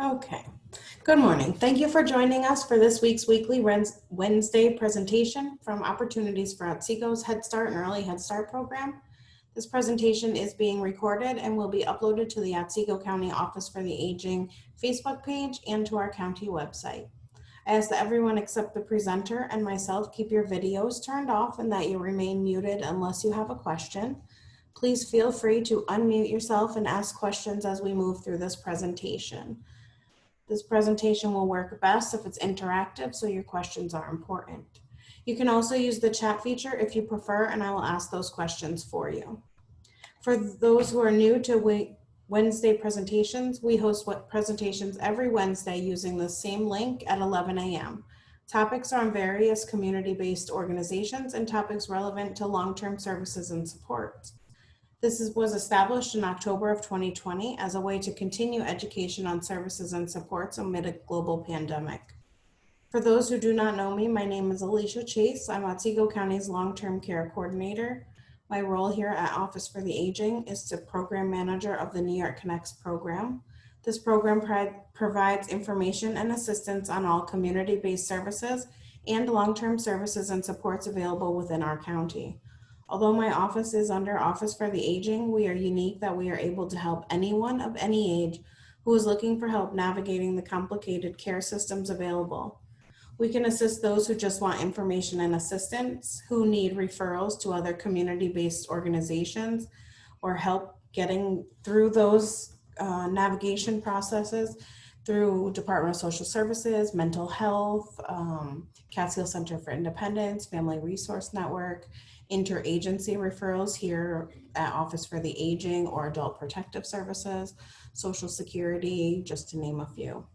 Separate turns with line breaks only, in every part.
Okay. Good morning. Thank you for joining us for this week's weekly Wednesday presentation from Opportunities for Otsego's Head Start and Early Head Start program. This presentation is being recorded and will be uploaded to the Otsego County Office for the Aging Facebook page and to our county website. I ask that everyone except the presenter and myself keep your videos turned off and that you remain muted unless you have a question. Please feel free to unmute yourself and ask questions as we move through this presentation. This presentation will work best if it's interactive, so your questions are important. You can also use the chat feature if you prefer, and I will ask those questions for you. For those who are new to Wednesday presentations, we host presentations every Wednesday using the same link at 11 a.m. Topics are on various community-based organizations and topics relevant to long-term services and supports. This was established in October of 2020 as a way to continue education on services and supports amid a global pandemic. For those who do not know me, my name is Alicia Chase. I'm Otsego County's long-term care coordinator. My role here at Office for the Aging is to program manager of the New York Connects program. This program provides information and assistance on all community-based services and long-term services and supports available within our county. Although my office is under Office for the Aging, we are unique that we are able to help anyone of any age who is looking for help navigating the complicated care systems available. We can assist those who just want information and assistance, who need referrals to other community-based organizations, or help getting through those navigation processes through Department of Social Services, mental health, Catskill Center for Independence, Family Resource Network, interagency referrals here at Office for the Aging or Adult Protective Services, Social Security, just to name a few.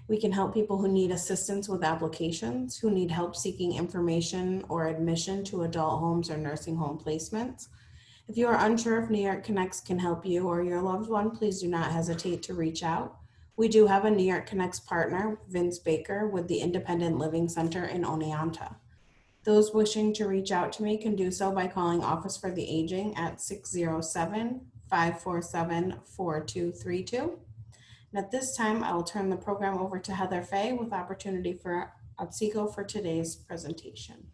We can help people who need assistance with applications, who need help seeking information or admission to adult homes or nursing home placements. If you are unsure if New York Connects can help you or your loved one, please do not hesitate to reach out. We do have a New York Connects partner, Vince Baker, with the Independent Living Center in Oneonta. Those wishing to reach out to me can do so by calling Office for the Aging at 607-547-4232. And at this time, I will turn the program over to Heather Fay with Opportunity for Otsego for today's presentation.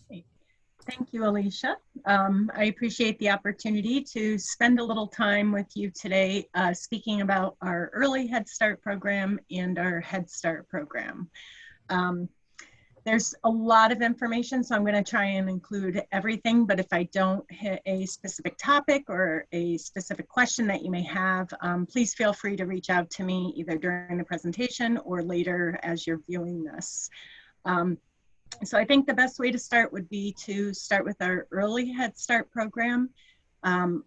Thank you, Alicia. I appreciate the opportunity to spend a little time with you today speaking about our Early Head Start program and our Head Start program. There's a lot of information, so I'm going to try and include everything, but if I don't hit a specific topic or a specific question that you may have, please feel free to reach out to me either during the presentation or later as you're viewing this. So I think the best way to start would be to start with our Early Head Start program.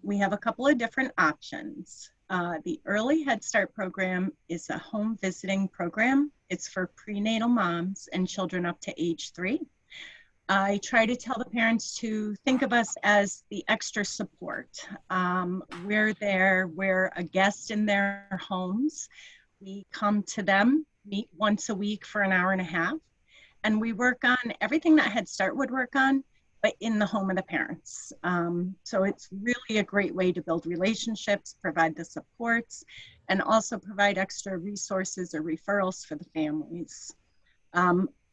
We have a couple of different options. The Early Head Start program is a home visiting program. It's for prenatal moms and children up to age 3. I try to tell the parents to think of us as the extra support. We're there, we're a guest in their homes. We come to them, meet once a week for an hour and a half, and we work on everything that Head Start would work on, but in the home of the parents. So it's really a great way to build relationships, provide the supports, and also provide extra resources or referrals for the families.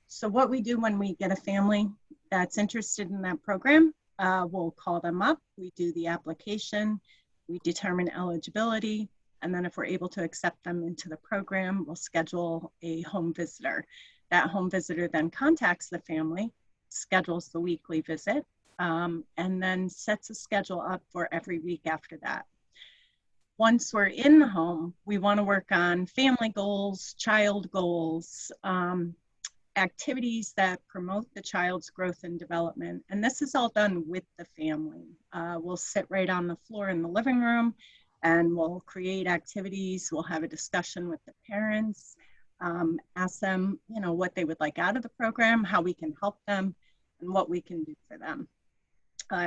So what we do when we get a family that's interested in that program, we'll call them up, we do the application, we determine eligibility, and then if we're able to accept them into the program, we'll schedule a home visitor. That home visitor then contacts the family, schedules the weekly visit, and then sets a schedule up for every week after that. Once we're in the home, we want to work on family goals, child goals, activities that promote the child's growth and development. And this is all done with the family. We'll sit right on the floor in the living room and we'll create activities. We'll have a discussion with the parents, ask them, what they would like out of the program, how we can help them, and what we can do for them.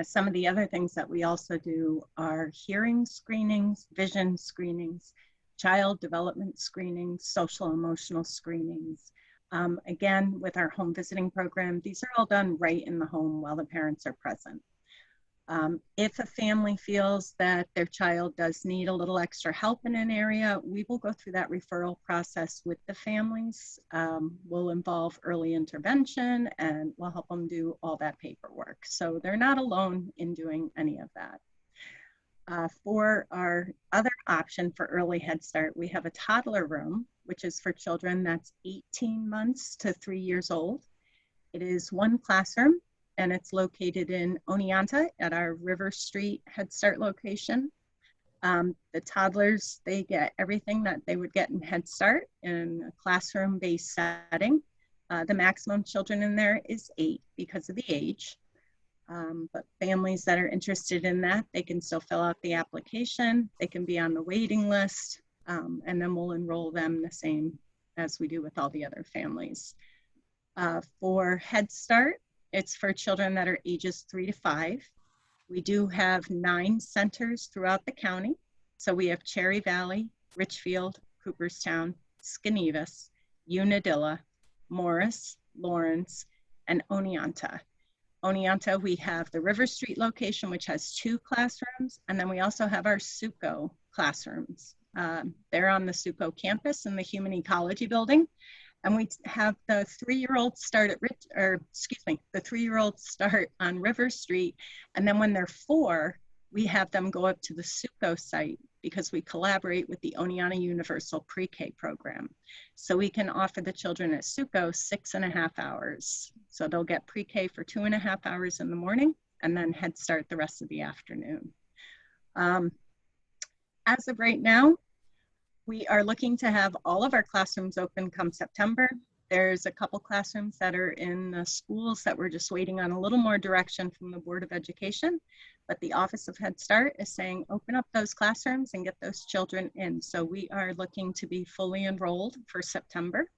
Some of the other things that we also do are hearing screenings, vision screenings, child development screenings, social emotional screenings. Again, with our home visiting program, these are all done right in the home while the parents are present. If a family feels that their child does need a little extra help in an area, we will go through that referral process with the families. We'll involve early intervention and we'll help them do all that paperwork. So they're not alone in doing any of that. For our other option for early Head Start, we have a toddler room, which is for children that's 18 months to 3 years old. It is one classroom and it's located in Oneonta at our River Street Head Start location. The toddlers, they get everything that they would get in Head Start in a classroom-based setting. The maximum children in there is 8 because of the age. But families that are interested in that, they can still fill out the application. They can be on the waiting list, and then we'll enroll them the same as we do with all the other families. For Head Start, it's for children that are ages 3 to 5. We do have 9 centers throughout the county. So we have Cherry Valley, Richfield, Cooperstown, Skanevis, Unadilla, Morris, Lawrence, and Oneonta. Oneonta, we have the River Street location, which has 2 classrooms, and then we also have our Suco classrooms. They're on the Suco campus in the Human Ecology building, and we have the 3-year-olds start at the 3-year-olds start on River Street, and then when they're 4, we have them go up to the Suco site because we collaborate with the Oneonta Universal Pre-K program. So we can offer the children at Suco 6.5 hours. So they'll get Pre-K for 2.5 hours in the morning and then Head Start the rest of the afternoon. As of right now, we are looking to have all of our classrooms open come September. There's a couple classrooms that are in schools that we're just waiting on a little more direction from the Board of Education, but the Office of Head Start is saying open up those classrooms and get those children in. So we are looking to be fully enrolled for September.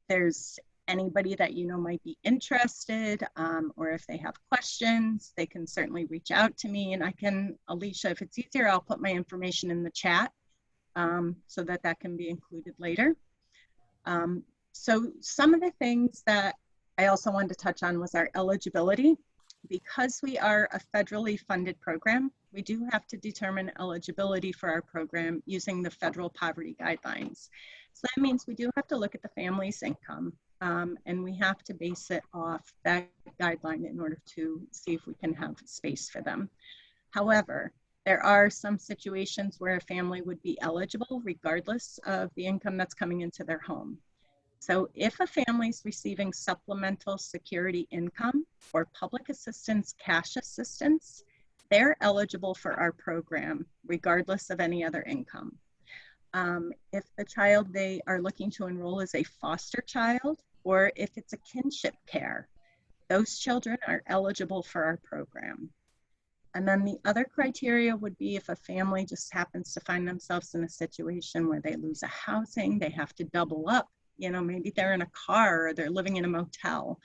There's anybody that you know might be interested, or if they have questions, they can certainly reach out to me, and I can, Alicia, if it's easier, I'll put my information in the chat so that can be included later. So some of the things that I also wanted to touch on was our eligibility. Because we are a federally funded program, we do have to determine eligibility for our program using the federal poverty guidelines. So that means we do have to look at the family's income, and we have to base it off that guideline in order to see if we can have space for them. However, there are some situations where a family would be eligible regardless of the income that's coming into their home. So if a family is receiving supplemental security income or public assistance cash assistance, they're eligible for our program regardless of any other income. If the child they are looking to enroll is a foster child, or if it's a kinship care, those children are eligible for our program. And then the other criteria would be if a family just happens to find themselves in a situation where they lose a housing, they have to double up. You know, maybe they're in a car or they're living in a motel.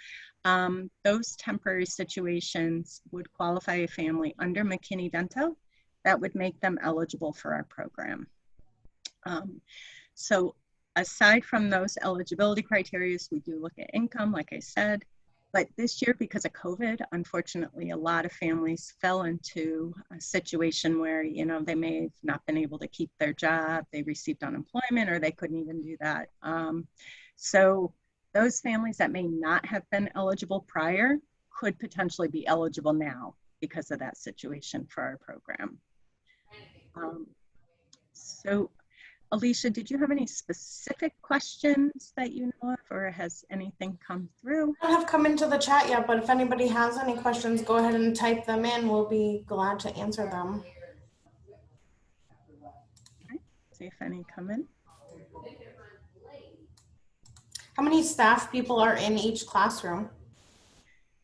Those temporary situations would qualify a family under McKinney-Vento that would make them eligible for our program. So aside from those eligibility criteria, we do look at income, like I said, but this year, because of COVID, unfortunately, a lot of families fell into a situation where, you know, they may have not been able to keep their job, they received unemployment, or they couldn't even do that. So those families that may not have been eligible prior could potentially be eligible now because of that situation for our program. So Alicia, did you have any specific questions that you know of, or has anything come through?
I don't have come into the chat yet, but if anybody has any questions, go ahead and type them in. We'll be glad to answer them.
Okay. See if any come in.
How many staff people are in each classroom?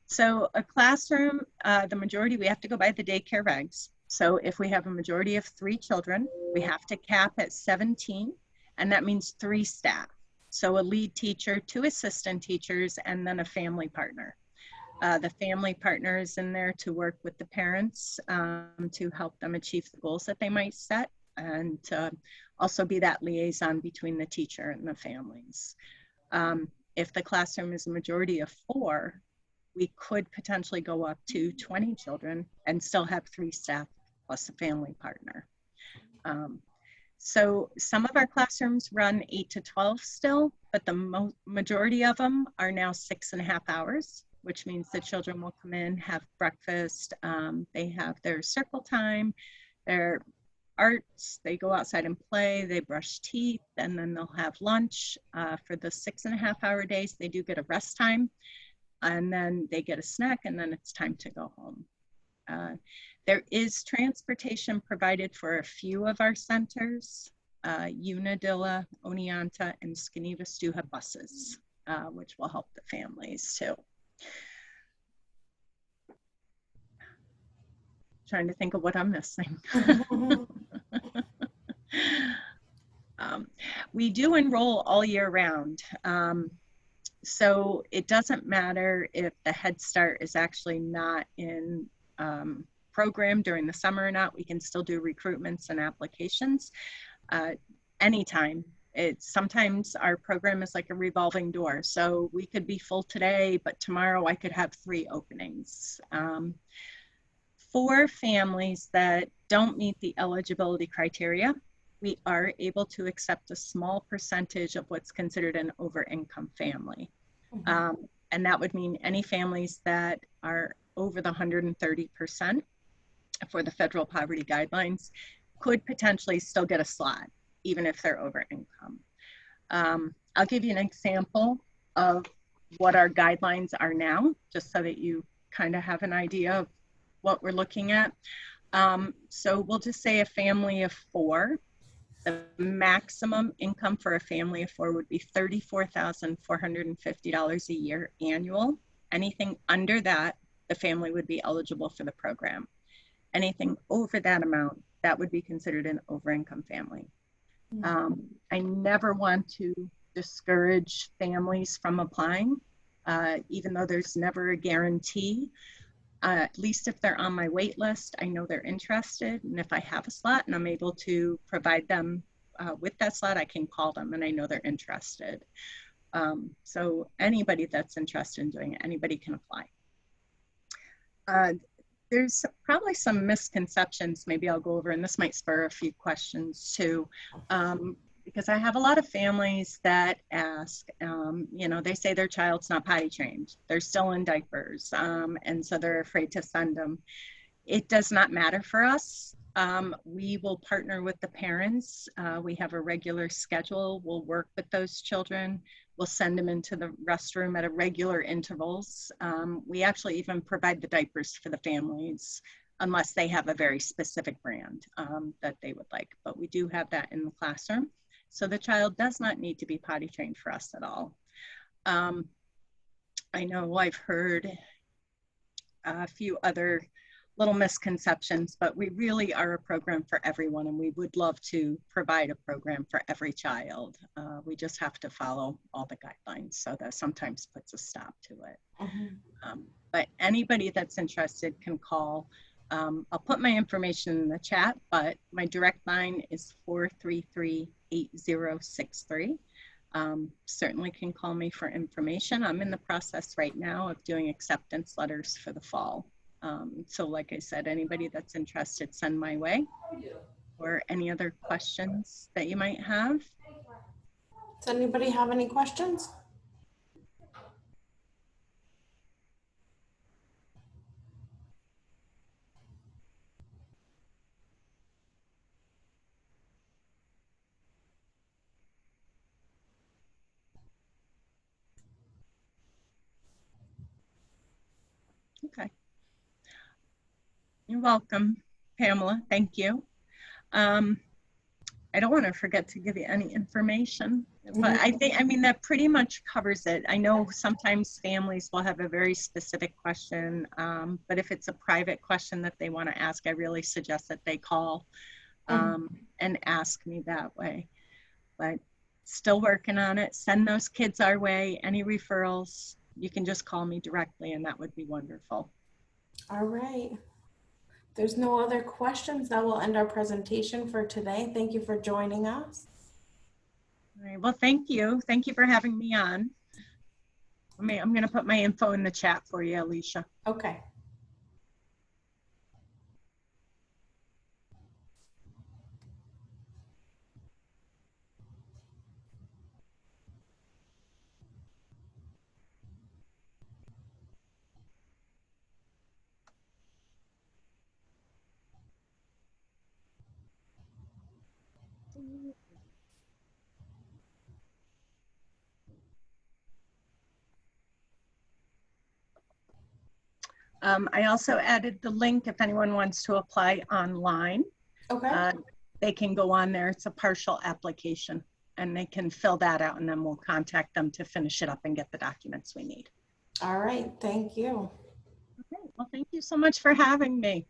So a classroom, the majority, we have to go by the daycare regs. So if we have a majority of 3 children, we have to cap at 17, and that means 3 staff. So a lead teacher, 2 assistant teachers, and then a family partner. The family partner is in there to work with the parents to help them achieve the goals that they might set, and also be that liaison between the teacher and the families. If the classroom is a majority of 4, we could potentially go up to 20 children and still have 3 staff plus a family partner. So some of our classrooms run 8 to 12 still, but the majority of them are now 6.5 hours, which means the children will come in, have breakfast, they have their circle time, their arts, they go outside and play, they brush teeth, and then they'll have lunch. For the 6.5 hour days, they do get a rest time, and then they get a snack, and then it's time to go home. There is transportation provided for a few of our centers. Unadilla, Oneonta, and Skanevis do have buses, which will help the families too. Trying to think of what I'm missing. We do enroll all year round. So it doesn't matter if the Head Start is actually not in program during the summer or not. We can still do recruitments and applications anytime. Sometimes our program is like a revolving door. So we could be full today, but tomorrow I could have 3 openings. For families that don't meet the eligibility criteria, we are able to accept a small percentage of what's considered an over-income family. And that would mean any families that are over the 130% for the federal poverty guidelines could potentially still get a slot, even if they're over income. I'll give you an example of what our guidelines are now, just so that you kind of have an idea of what we're looking at. So we'll just say a family of 4. The maximum income for a family of 4 would be $34,450 a year annual. Anything under that, the family would be eligible for the program. Anything over that amount, that would be considered an over-income family. I never want to discourage families from applying, even though there's never a guarantee. At least if they're on my wait list, I know they're interested. And if I have a slot and I'm able to provide them with that slot, I can call them and I know they're interested. So anybody that's interested in doing it, anybody can apply. There's probably some misconceptions maybe I'll go over, and this might spur a few questions too, because I have a lot of families that ask, you know, they say their child's not potty trained, they're still in diapers, and so they're afraid to send them. It does not matter for us. We will partner with the parents. We have a regular schedule. We'll work with those children. We'll send them into the restroom at a regular intervals. We actually even provide the diapers for the families, unless they have a very specific brand that they would like. But we do have that in the classroom. So the child does not need to be potty trained for us at all. I know I've heard a few other little misconceptions, but we really are a program for everyone, and we would love to provide a program for every child. We just have to follow all the guidelines, so that sometimes puts a stop to it. But anybody that's interested can call. I'll put my information in the chat, but my direct line is 433-8063. Certainly can call me for information. I'm in the process right now of doing acceptance letters for the fall. So like I said, anybody that's interested, send my way. Or any other questions that you might have.
Does anybody have any questions?
Okay. You're welcome, Pamela. Thank you. I don't want to forget to give you any information, but I mean, that pretty much covers it. I know sometimes families will have a very specific question, but if it's a private question that they want to ask, I really suggest that they call and ask me that way. But still working on it. Send those kids our way. Any referrals, you can just call me directly, and that would be wonderful.
All right. There's no other questions. That will end our presentation for today. Thank you for joining us.
All right. Well, thank you. Thank you for having me on. I'm going to put my info in the chat for you, Alicia.
Okay.
I also added the link if anyone wants to apply online.
Okay.
They can go on there. It's a partial application, and they can fill that out, and then we'll contact them to finish it up and get the documents we need.
All right. Thank you.
Okay. Well, thank you so much for having me.